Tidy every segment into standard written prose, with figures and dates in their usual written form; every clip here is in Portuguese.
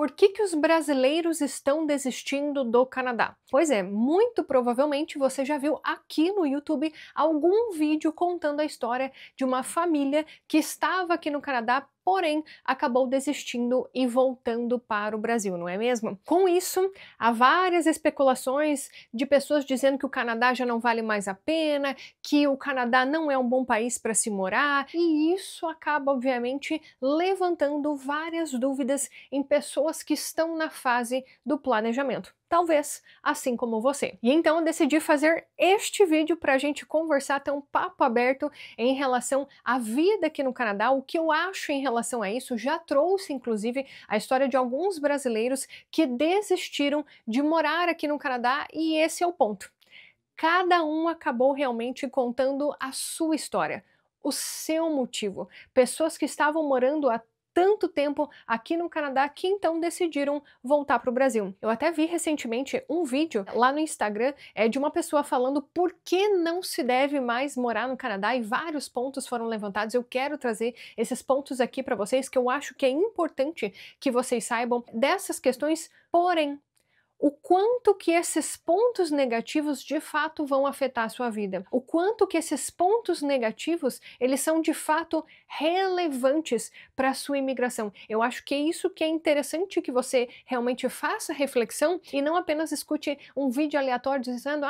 Por que os brasileiros estão desistindo do Canadá? Pois é, muito provavelmente você já viu aqui no YouTube algum vídeo contando a história de uma família que estava aqui no Canadá, porém acabou desistindo e voltando para o Brasil, não é mesmo? Com isso, há várias especulações de pessoas dizendo que o Canadá já não vale mais a pena, que o Canadá não é um bom país para se morar, e isso acaba, obviamente, levantando várias dúvidas em pessoas que estão na fase do planejamento. Talvez assim como você. E então eu decidi fazer este vídeo para a gente conversar, ter um papo aberto em relação à vida aqui no Canadá, o que eu acho em relação a isso. Já trouxe, inclusive, a história de alguns brasileiros que desistiram de morar aqui no Canadá, e esse é o ponto. Cada um acabou realmente contando a sua história, o seu motivo. Pessoas que estavam morando há tanto tempo aqui no Canadá que então decidiram voltar para o Brasil. Eu até vi recentemente um vídeo lá no Instagram de uma pessoa falando por que não se deve mais morar no Canadá, e vários pontos foram levantados. Eu quero trazer esses pontos aqui para vocês, que eu acho que é importante que vocês saibam dessas questões, porém o quanto que esses pontos negativos de fato vão afetar a sua vida, o quanto que esses pontos negativos eles são de fato relevantes para a sua imigração. Eu acho que é isso que é interessante, que você realmente faça reflexão e não apenas escute um vídeo aleatório dizendo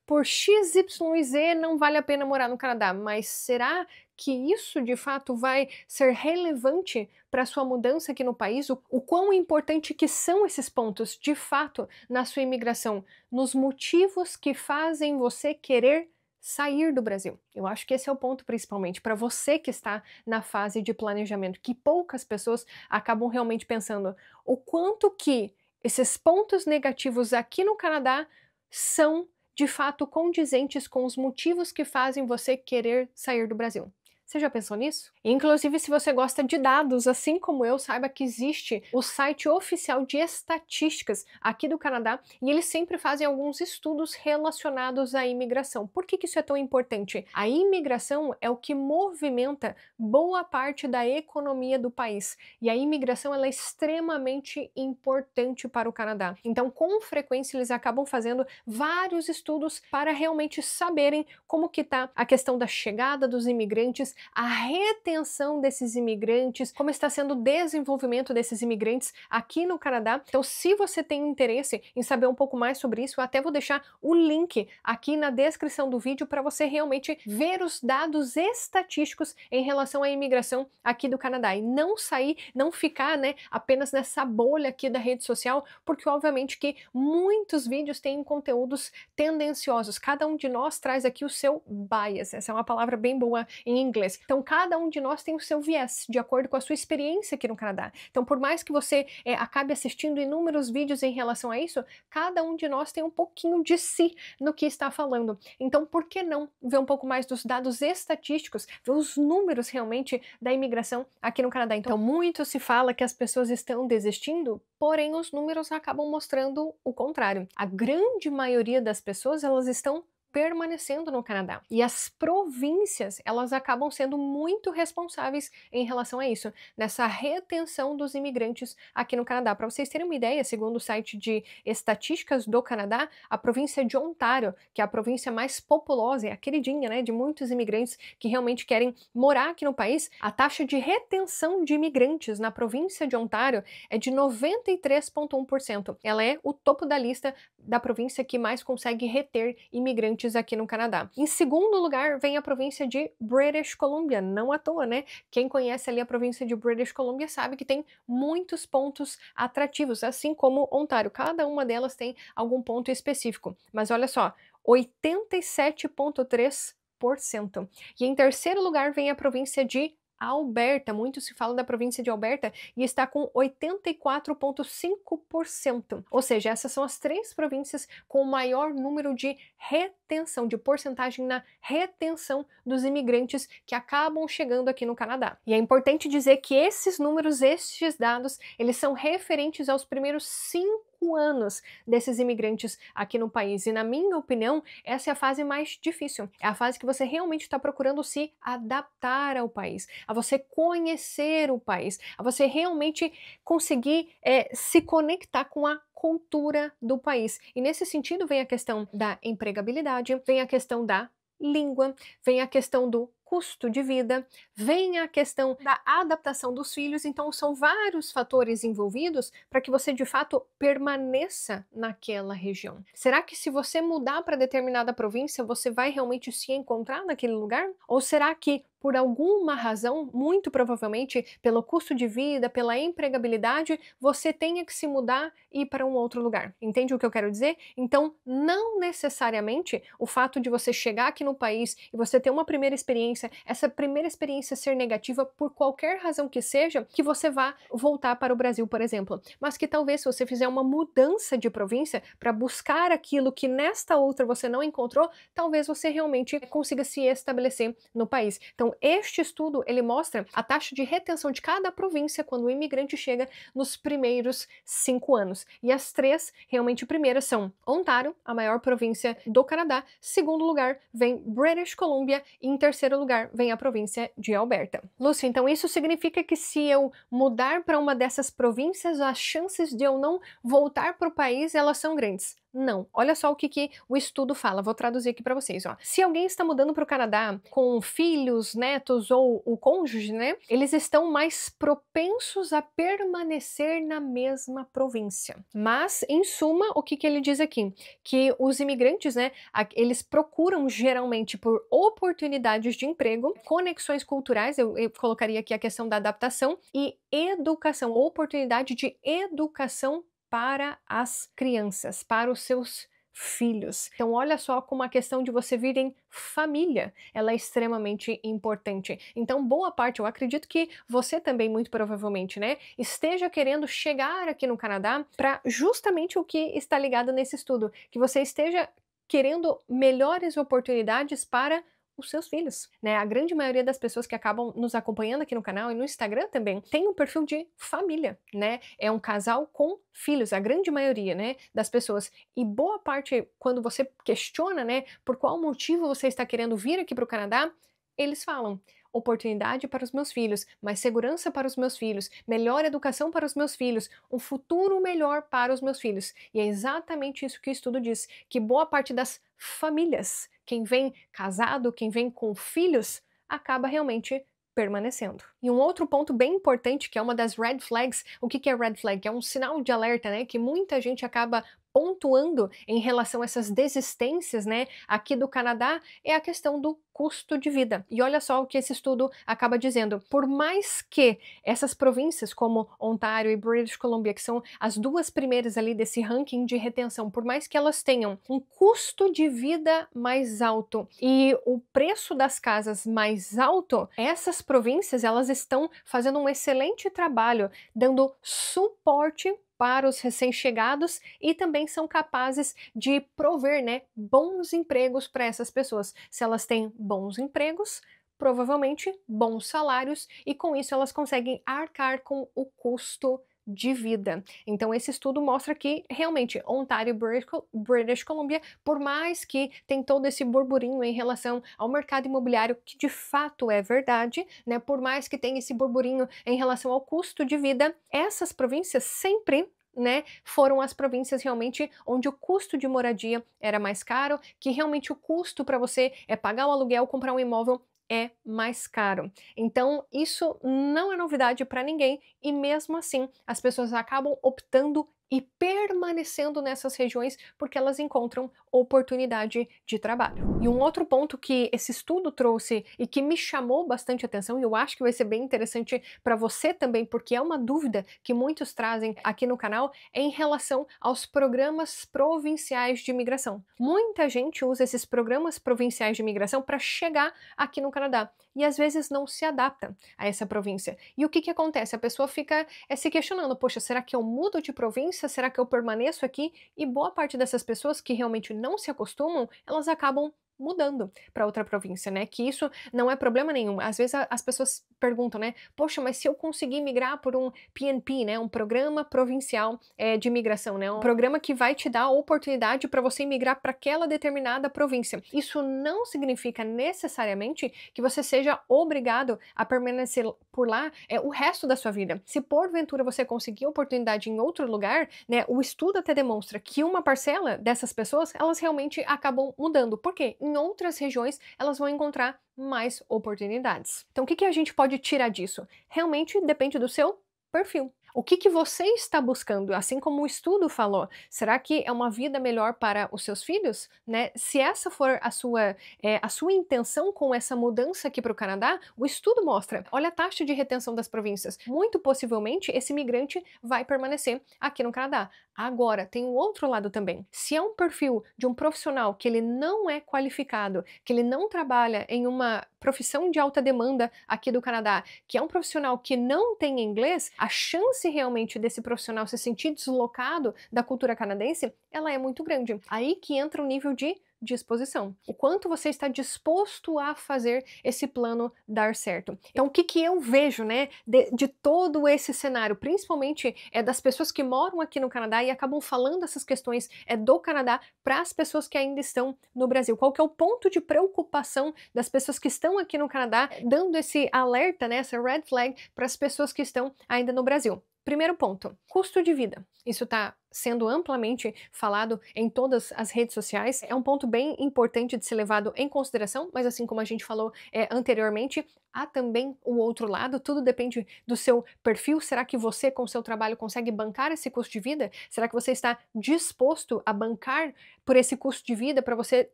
por X, Y e Z não vale a pena morar no Canadá, mas será que isso de fato vai ser relevante para sua mudança aqui no país? O quão importante que são esses pontos de fato na sua imigração, nos motivos que fazem você querer sair do Brasil. Eu acho que esse é o ponto principalmente para você que está na fase de planejamento, que poucas pessoas acabam realmente pensando o quanto que esses pontos negativos aqui no Canadá são de fato condizentes com os motivos que fazem você querer sair do Brasil. Você já pensou nisso? Inclusive, se você gosta de dados, assim como eu, saiba que existe o site oficial de estatísticas aqui do Canadá, e eles sempre fazem alguns estudos relacionados à imigração. Por que isso é tão importante? A imigração é o que movimenta boa parte da economia do país, e a imigração ela é extremamente importante para o Canadá. Então, com frequência, eles acabam fazendo vários estudos para realmente saberem como que está a questão da chegada dos imigrantes, a retenção desses imigrantes, como está sendo o desenvolvimento desses imigrantes aqui no Canadá. Então, se você tem interesse em saber um pouco mais sobre isso, eu até vou deixar o link aqui na descrição do vídeo para você realmente ver os dados estatísticos em relação à imigração aqui do Canadá e não sair, não ficar, apenas nessa bolha aqui da rede social, porque obviamente que muitos vídeos têm conteúdos tendenciosos. Cada um de nós traz aqui o seu bias. Essa é uma palavra bem boa em inglês. Então, cada um de nós tem o seu viés, de acordo com a sua experiência aqui no Canadá. Então, por mais que você acabe assistindo inúmeros vídeos em relação a isso, cada um de nós tem um pouquinho de si no que está falando. Então, por que não ver um pouco mais dos dados estatísticos, ver os números realmente da imigração aqui no Canadá? Então, muito se fala que as pessoas estão desistindo, porém os números acabam mostrando o contrário. A grande maioria das pessoas, elas estão permanecendo no Canadá. E as províncias, elas acabam sendo muito responsáveis em relação a isso, nessa retenção dos imigrantes aqui no Canadá. Para vocês terem uma ideia, segundo o site de estatísticas do Canadá, a província de Ontário, que é a província mais populosa, é a queridinha, de muitos imigrantes que realmente querem morar aqui no país, a taxa de retenção de imigrantes na província de Ontário é de 93,1%. Ela é o topo da lista da província que mais consegue reter imigrantes aqui no Canadá. Em segundo lugar vem a província de British Columbia, não à toa, Quem conhece ali a província de British Columbia sabe que tem muitos pontos atrativos, assim como Ontário. Cada uma delas tem algum ponto específico. Mas olha só, 87,3%. E em terceiro lugar vem a província de Alberta, muito se fala da província de Alberta, e está com 84,5%. Ou seja, essas são as três províncias com o maior número de retenção, de porcentagem na retenção dos imigrantes que acabam chegando aqui no Canadá. E é importante dizer que esses números, estes dados, eles são referentes aos primeiros 5 5 anos desses imigrantes aqui no país. E na minha opinião, essa é a fase mais difícil. É a fase que você realmente está procurando se adaptar ao país, a você conhecer o país, a você realmente conseguir se conectar com a cultura do país. E nesse sentido vem a questão da empregabilidade, vem a questão da língua, vem a questão do custo de vida, vem a questão da adaptação dos filhos. Então são vários fatores envolvidos para que você de fato permaneça naquela região. Será que se você mudar para determinada província, você vai realmente se encontrar naquele lugar? Ou será que por alguma razão, muito provavelmente pelo custo de vida, pela empregabilidade, você tenha que se mudar e ir para um outro lugar? Entende o que eu quero dizer? Então, não necessariamente o fato de você chegar aqui no país e você ter uma primeira experiência, essa primeira experiência ser negativa por qualquer razão que seja, que você vá voltar para o Brasil, por exemplo. Mas que talvez se você fizer uma mudança de província para buscar aquilo que nesta outra você não encontrou, talvez você realmente consiga se estabelecer no país. Então, este estudo, ele mostra a taxa de retenção de cada província quando o imigrante chega nos primeiros 5 anos. E as 3 realmente primeiras são Ontário, a maior província do Canadá, segundo lugar vem British Columbia e em terceiro lugar vem a província de Alberta. Lúcia, então isso significa que se eu mudar para uma dessas províncias, as chances de eu não voltar para o país, elas são grandes? Não. Olha só o que o estudo fala. Vou traduzir aqui para vocês. Ó. Se alguém está mudando para o Canadá com filhos, netos ou o cônjuge, né? Eles estão mais propensos a permanecer na mesma província. Mas, em suma, o que ele diz aqui? Que os imigrantes, né? Eles procuram geralmente por oportunidades de emprego, conexões culturais, eu colocaria aqui a questão da adaptação, e educação, oportunidade de educação para as crianças, para os seus filhos. Então olha só como a questão de você vir em família, ela é extremamente importante. Então boa parte, eu acredito que você também muito provavelmente, né, esteja querendo chegar aqui no Canadá para justamente o que está ligado nesse estudo, que você esteja querendo melhores oportunidades para os seus filhos, né? A grande maioria das pessoas que acabam nos acompanhando aqui no canal e no Instagram também tem um perfil de família, né? É um casal com filhos, a grande maioria, né, das pessoas. E boa parte, quando você questiona, né, por qual motivo você está querendo vir aqui para o Canadá, eles falam: oportunidade para os meus filhos, mais segurança para os meus filhos, melhor educação para os meus filhos, um futuro melhor para os meus filhos. E é exatamente isso que o estudo diz, que boa parte das famílias, quem vem casado, quem vem com filhos, acaba realmente permanecendo. E um outro ponto bem importante, que é uma das red flags, o que é red flag? É um sinal de alerta, né, que muita gente acaba pontuando em relação a essas desistências, né, aqui do Canadá, é a questão do custo de vida. E olha só o que esse estudo acaba dizendo. Por mais que essas províncias como Ontário e British Columbia, que são as 2 primeiras ali desse ranking de retenção, por mais que elas tenham um custo de vida mais alto e o preço das casas mais alto, essas províncias, elas estão fazendo um excelente trabalho, dando suporte para os recém-chegados e também são capazes de prover, né, bons empregos para essas pessoas. Se elas têm bons empregos, provavelmente bons salários e com isso elas conseguem arcar com o custo de vida. Então esse estudo mostra que realmente Ontário e British Columbia, por mais que tem todo esse burburinho em relação ao mercado imobiliário, que de fato é verdade, né? Por mais que tenha esse burburinho em relação ao custo de vida, essas províncias sempre, né, foram as províncias realmente onde o custo de moradia era mais caro, que realmente o custo para você pagar o aluguel, comprar um imóvel é mais caro. Então isso não é novidade para ninguém e mesmo assim as pessoas acabam optando e permanecendo nessas regiões porque elas encontram oportunidade de trabalho. E um outro ponto que esse estudo trouxe e que me chamou bastante atenção, e eu acho que vai ser bem interessante para você também, porque é uma dúvida que muitos trazem aqui no canal, é em relação aos programas provinciais de imigração. Muita gente usa esses programas provinciais de imigração para chegar aqui no Canadá e às vezes não se adapta a essa província. E o que acontece? A pessoa fica se questionando, poxa, será que eu mudo de província? Será que eu permaneço aqui? E boa parte dessas pessoas que realmente não se acostumam, elas acabam mudando para outra província, né? Que isso não é problema nenhum. Às vezes as pessoas perguntam, né? Poxa, mas se eu conseguir migrar por um PNP, né? Um programa provincial de imigração, né? Um programa que vai te dar a oportunidade para você migrar para aquela determinada província. Isso não significa necessariamente que você seja obrigado a permanecer por lá o resto da sua vida. Se porventura você conseguir oportunidade em outro lugar, né? O estudo até demonstra que uma parcela dessas pessoas, elas realmente acabam mudando. Por quê? Em outras regiões, elas vão encontrar mais oportunidades. Então, o que a gente pode tirar disso? Realmente depende do seu perfil. O que você está buscando? Assim como o estudo falou, será que é uma vida melhor para os seus filhos? Né? Se essa for a sua intenção com essa mudança aqui para o Canadá, o estudo mostra, olha a taxa de retenção das províncias. Muito possivelmente, esse imigrante vai permanecer aqui no Canadá. Agora, tem o outro lado também. Se é um perfil de um profissional que ele não é qualificado, que ele não trabalha em uma profissão de alta demanda aqui do Canadá, que é um profissional que não tem inglês, a chance realmente desse profissional se sentir deslocado da cultura canadense, ela é muito grande. Aí que entra o nível de disposição. O quanto você está disposto a fazer esse plano dar certo. Então, o que eu vejo, né, de todo esse cenário, principalmente das pessoas que moram aqui no Canadá e acabam falando essas questões do Canadá para as pessoas que ainda estão no Brasil. Qual que é o ponto de preocupação das pessoas que estão aqui no Canadá, dando esse alerta, né, essa red flag para as pessoas que estão ainda no Brasil? Primeiro ponto, custo de vida. Isso está sendo amplamente falado em todas as redes sociais. É um ponto bem importante de ser levado em consideração, mas assim como a gente falou anteriormente, há também o outro lado, tudo depende do seu perfil. Será que você, com o seu trabalho, consegue bancar esse custo de vida? Será que você está disposto a bancar por esse custo de vida para você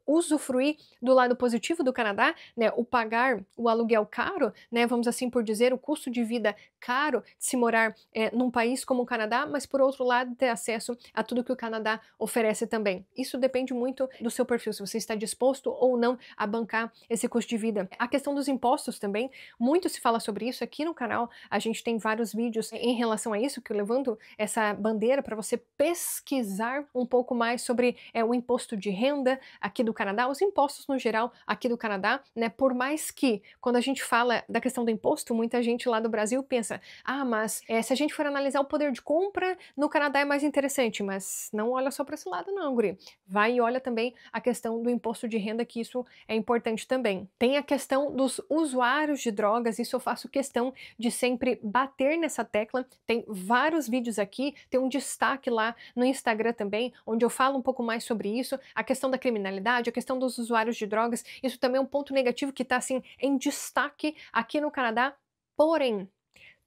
usufruir do lado positivo do Canadá, né? O pagar o aluguel caro, né? Vamos assim por dizer, o custo de vida caro de se morar num país como o Canadá, mas por outro lado ter acesso a tudo que o Canadá oferece também. Isso depende muito do seu perfil, se você está disposto ou não a bancar esse custo de vida. A questão dos impostos também, muito se fala sobre isso aqui no canal, a gente tem vários vídeos em relação a isso, que eu levanto essa bandeira para você pesquisar um pouco mais sobre o imposto de renda aqui do Canadá, os impostos no geral aqui do Canadá, né? Por mais que, quando a gente fala da questão do imposto, muita gente lá do Brasil pensa, mas se a gente for analisar o poder de compra, no Canadá é mais interessante, mas não olha só para esse lado não, guri. Vai e olha também a questão do imposto de renda, que isso é importante também. Tem a questão dos usuários de drogas, isso eu faço questão de sempre bater nessa tecla. Tem vários vídeos aqui, tem um destaque lá no Instagram também, onde eu falo um pouco mais sobre isso, a questão da criminalidade, a questão dos usuários de drogas, isso também é um ponto negativo que está assim em destaque aqui no Canadá, porém,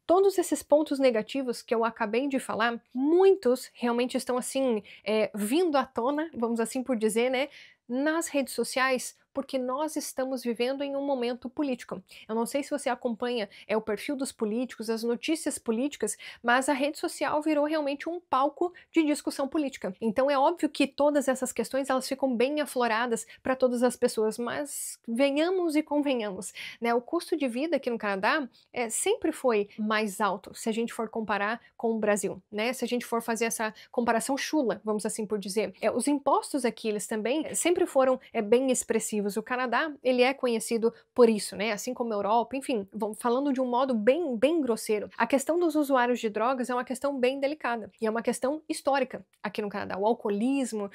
todos esses pontos negativos que eu acabei de falar, muitos realmente estão assim, vindo à tona, vamos assim por dizer, né, nas redes sociais, porque nós estamos vivendo em um momento político. Eu não sei se você acompanha o perfil dos políticos, as notícias políticas, mas a rede social virou realmente um palco de discussão política. Então é óbvio que todas essas questões elas ficam bem afloradas para todas as pessoas, mas venhamos e convenhamos, né? O custo de vida aqui no Canadá sempre foi mais alto, se a gente for comparar com o Brasil, né? Se a gente for fazer essa comparação chula, vamos assim por dizer. Os impostos aqui, eles também sempre foram bem expressivos. O Canadá, ele é conhecido por isso, né? Assim como a Europa, enfim, falando de um modo bem grosseiro. A questão dos usuários de drogas é uma questão bem delicada e é uma questão histórica aqui no Canadá. O alcoolismo,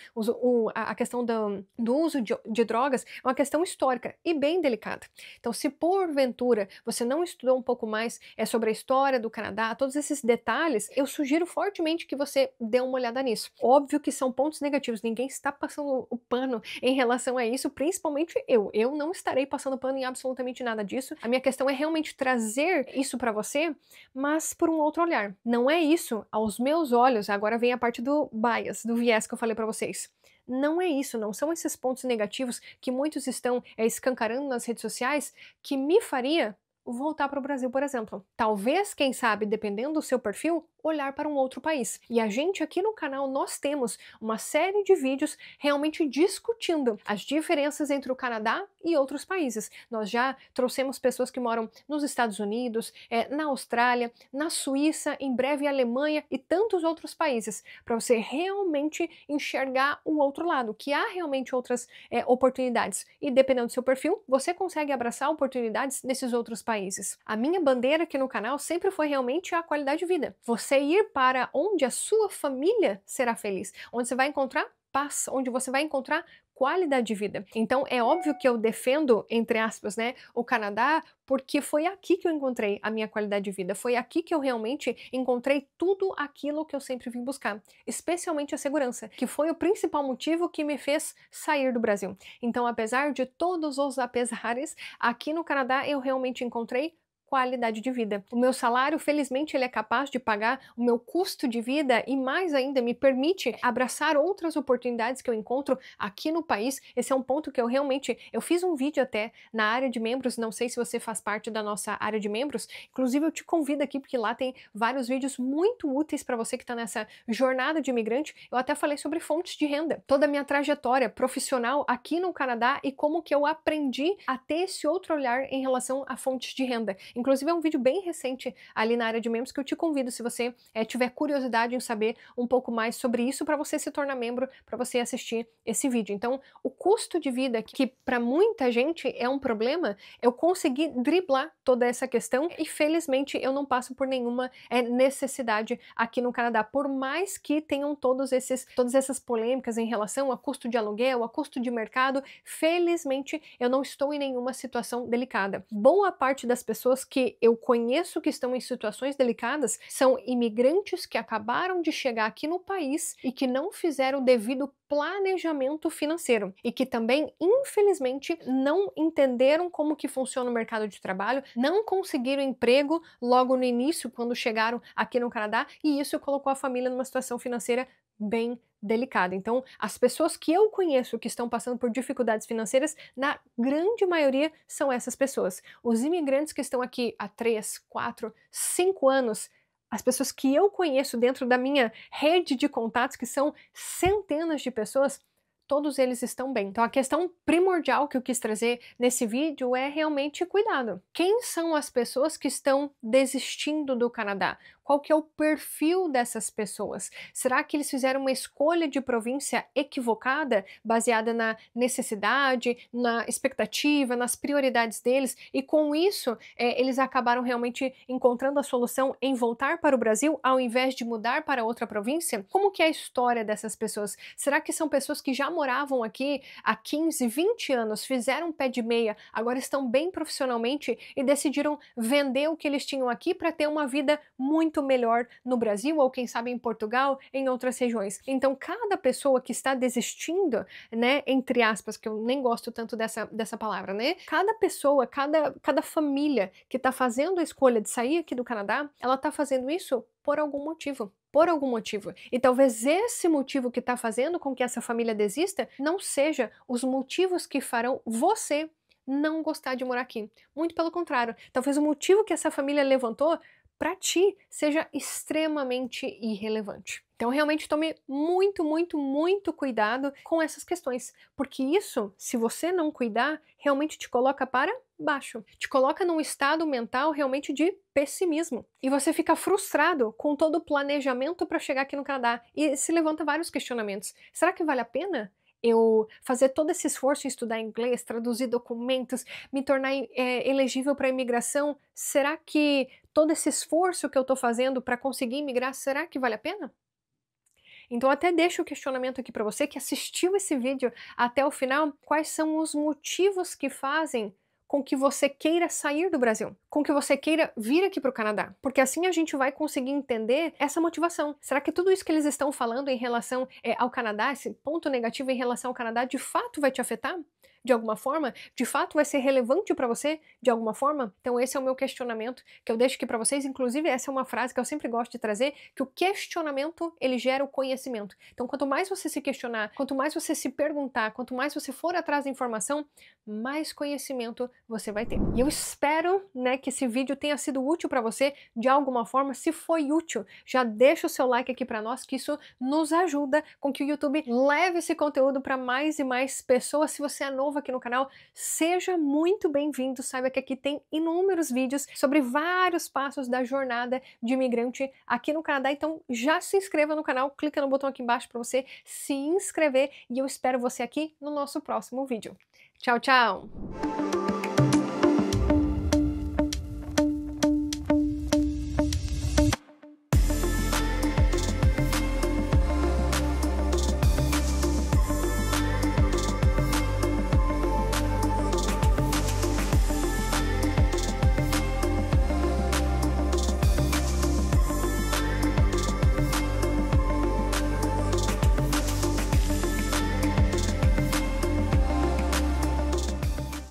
a questão do uso de drogas é uma questão histórica e bem delicada. Então, se porventura você não estudou um pouco mais sobre a história do Canadá, todos esses detalhes, eu sugiro fortemente que você dê uma olhada nisso. Óbvio que são pontos negativos, ninguém está passando o pano em relação a isso, principalmente eu não estarei passando pano em absolutamente nada disso. A minha questão é realmente trazer isso para você, mas por um outro olhar. Não é isso, aos meus olhos, agora vem a parte do bias, do viés que eu falei para vocês. Não é isso, não são esses pontos negativos que muitos estão escancarando nas redes sociais que me faria voltar para o Brasil, por exemplo. Talvez, quem sabe, dependendo do seu perfil, olhar para um outro país. E a gente aqui no canal, nós temos uma série de vídeos realmente discutindo as diferenças entre o Canadá e outros países. Nós já trouxemos pessoas que moram nos Estados Unidos, na Austrália, na Suíça, em breve Alemanha e tantos outros países, para você realmente enxergar o outro lado, que há realmente outras oportunidades. E dependendo do seu perfil, você consegue abraçar oportunidades nesses outros países. A minha bandeira aqui no canal sempre foi realmente a qualidade de vida. Você ir para onde a sua família será feliz, onde você vai encontrar paz, onde você vai encontrar qualidade de vida. Então é óbvio que eu defendo, entre aspas, né, o Canadá, porque foi aqui que eu encontrei a minha qualidade de vida, foi aqui que eu realmente encontrei tudo aquilo que eu sempre vim buscar, especialmente a segurança, que foi o principal motivo que me fez sair do Brasil. Então, apesar de todos os apesares, aqui no Canadá eu realmente encontrei qualidade de vida. O meu salário, felizmente, ele é capaz de pagar o meu custo de vida e mais ainda me permite abraçar outras oportunidades que eu encontro aqui no país. Esse é um ponto que eu fiz um vídeo até na área de membros, não sei se você faz parte da nossa área de membros, inclusive eu te convido aqui porque lá tem vários vídeos muito úteis para você que está nessa jornada de imigrante. Eu até falei sobre fontes de renda, toda a minha trajetória profissional aqui no Canadá e como que eu aprendi a ter esse outro olhar em relação a fontes de renda. Inclusive é um vídeo bem recente ali na área de membros que eu te convido, se você tiver curiosidade em saber um pouco mais sobre isso, para você se tornar membro, para você assistir esse vídeo. Então, o custo de vida, que para muita gente é um problema, eu consegui driblar toda essa questão e felizmente eu não passo por nenhuma necessidade aqui no Canadá, por mais que tenham todas essas polêmicas em relação a custo de aluguel, a custo de mercado, felizmente eu não estou em nenhuma situação delicada. Boa parte das pessoas que eu conheço que estão em situações delicadas são imigrantes que acabaram de chegar aqui no país e que não fizeram o devido planejamento financeiro e que também, infelizmente, não entenderam como que funciona o mercado de trabalho, não conseguiram emprego logo no início quando chegaram aqui no Canadá e isso colocou a família numa situação financeira bem delicada. Então, as pessoas que eu conheço que estão passando por dificuldades financeiras, na grande maioria são essas pessoas. Os imigrantes que estão aqui há 3, 4, 5 anos, as pessoas que eu conheço dentro da minha rede de contatos, que são centenas de pessoas, todos eles estão bem. Então a questão primordial que eu quis trazer nesse vídeo é realmente cuidado. Quem são as pessoas que estão desistindo do Canadá? Qual que é o perfil dessas pessoas? Será que eles fizeram uma escolha de província equivocada, baseada na necessidade, na expectativa, nas prioridades deles, e com isso eles acabaram realmente encontrando a solução em voltar para o Brasil ao invés de mudar para outra província? Como que é a história dessas pessoas? Será que são pessoas que já moravam aqui há 15, 20 anos, fizeram pé de meia, agora estão bem profissionalmente e decidiram vender o que eles tinham aqui para ter uma vida muito melhor no Brasil ou quem sabe em Portugal, em outras regiões. Então cada pessoa que está desistindo, né, entre aspas, que eu nem gosto tanto dessa palavra, né, cada pessoa, cada família que está fazendo a escolha de sair aqui do Canadá, ela está fazendo isso por algum motivo. Por algum motivo. E talvez esse motivo que está fazendo com que essa família desista não seja os motivos que farão você não gostar de morar aqui. Muito pelo contrário. Talvez o motivo que essa família levantou para ti seja extremamente irrelevante. Então realmente tome muito, muito, muito cuidado com essas questões, porque isso, se você não cuidar, realmente te coloca para baixo, te coloca num estado mental realmente de pessimismo. E você fica frustrado com todo o planejamento para chegar aqui no Canadá e se levanta vários questionamentos. Será que vale a pena eu fazer todo esse esforço em estudar inglês, traduzir documentos, me tornar elegível para imigração? Será que todo esse esforço que eu estou fazendo para conseguir imigrar, será que vale a pena? Então até deixo o questionamento aqui para você que assistiu esse vídeo até o final, quais são os motivos que fazem com que você queira sair do Brasil, com que você queira vir aqui para o Canadá, porque assim a gente vai conseguir entender essa motivação. Será que tudo isso que eles estão falando em relação ao Canadá, esse ponto negativo em relação ao Canadá, de fato vai te afetar? De alguma forma? De fato vai ser relevante para você de alguma forma? Então esse é o meu questionamento que eu deixo aqui para vocês. Inclusive essa é uma frase que eu sempre gosto de trazer, que o questionamento ele gera o conhecimento. Então quanto mais você se questionar, quanto mais você se perguntar, quanto mais você for atrás da informação, mais conhecimento você vai ter. E eu espero, né, que esse vídeo tenha sido útil para você de alguma forma. Se foi útil, já deixa o seu like aqui para nós, que isso nos ajuda com que o YouTube leve esse conteúdo para mais e mais pessoas. Se você é novo aqui no canal, seja muito bem-vindo. Saiba que aqui tem inúmeros vídeos sobre vários passos da jornada de imigrante aqui no Canadá. Então já se inscreva no canal, clica no botão aqui embaixo para você se inscrever e eu espero você aqui no nosso próximo vídeo. Tchau, tchau!